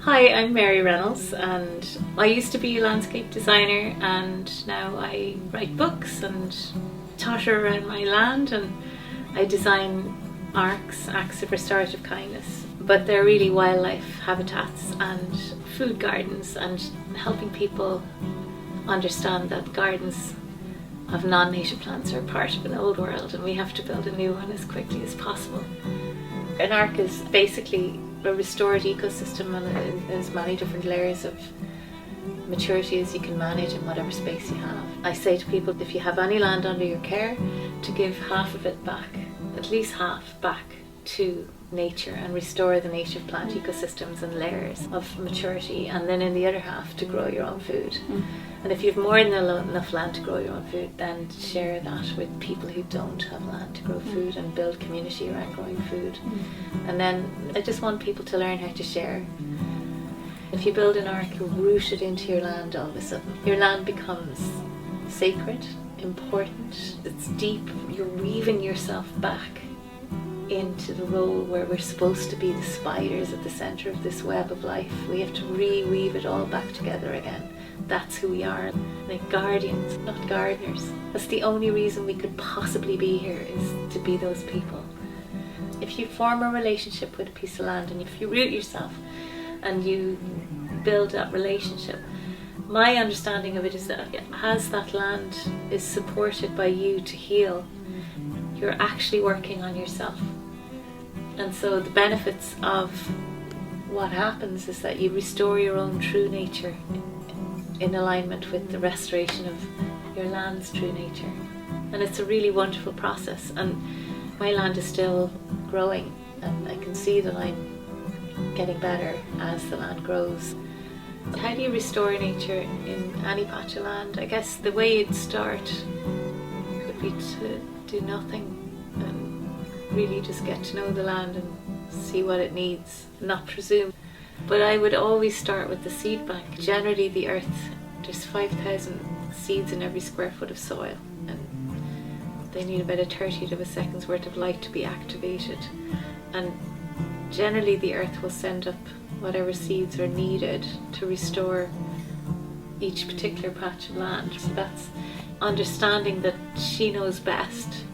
Hi, I'm Mary Reynolds, and I used to be a landscape designer, and now I write books and totter around my land, and I design ARKs, acts of restorative kindness, but they're really wildlife habitats and food gardens, and helping people understand that gardens of non-native plants are part of an old world and we have to build a new one as quickly as possible. An ARK is basically a restored ecosystem, and there's many different layers of maturity as you can manage in whatever space you have. I say to people, if you have any land under your care, to give half of it back, at least half back to nature, and restore the native plant ecosystems and layers of maturity, and then in the other half to grow your own food. And if you have more than enough land to grow your own food, then share that with people who don't have land to grow food, and build community around growing food. And then I just want people to learn how to share. If you build an ARK, you root it into your land, all of a sudden your land becomes sacred, important, it's deep. You're weaving yourself back into the role where we're supposed to be the spiders at the centre of this web of life. We have to reweave it all back together again. That's who we are, like guardians, not gardeners. That's the only reason we could possibly be here, is to be those people. If you form a relationship with a piece of land, and if you root yourself and you build that relationship, my understanding of it is that as that land is supported by you to heal, you're actually working on yourself. And so the benefits of what happens is that you restore your own true nature in alignment with the restoration of your land's true nature. And it's a really wonderful process, and my land is still growing, and I can see that I'm getting better as the land grows. How do you restore nature in any patch of land? I guess the way you'd start would be to do nothing and really just get to know the land and see what it needs, not presume. But I would always start with the seed bank. Generally the earth, there's 5,000 seeds in every square foot of soil, and they need about a 30th of a second's worth of light to be activated. And generally the earth will send up whatever seeds are needed to restore each particular patch of land. So that's understanding that she knows best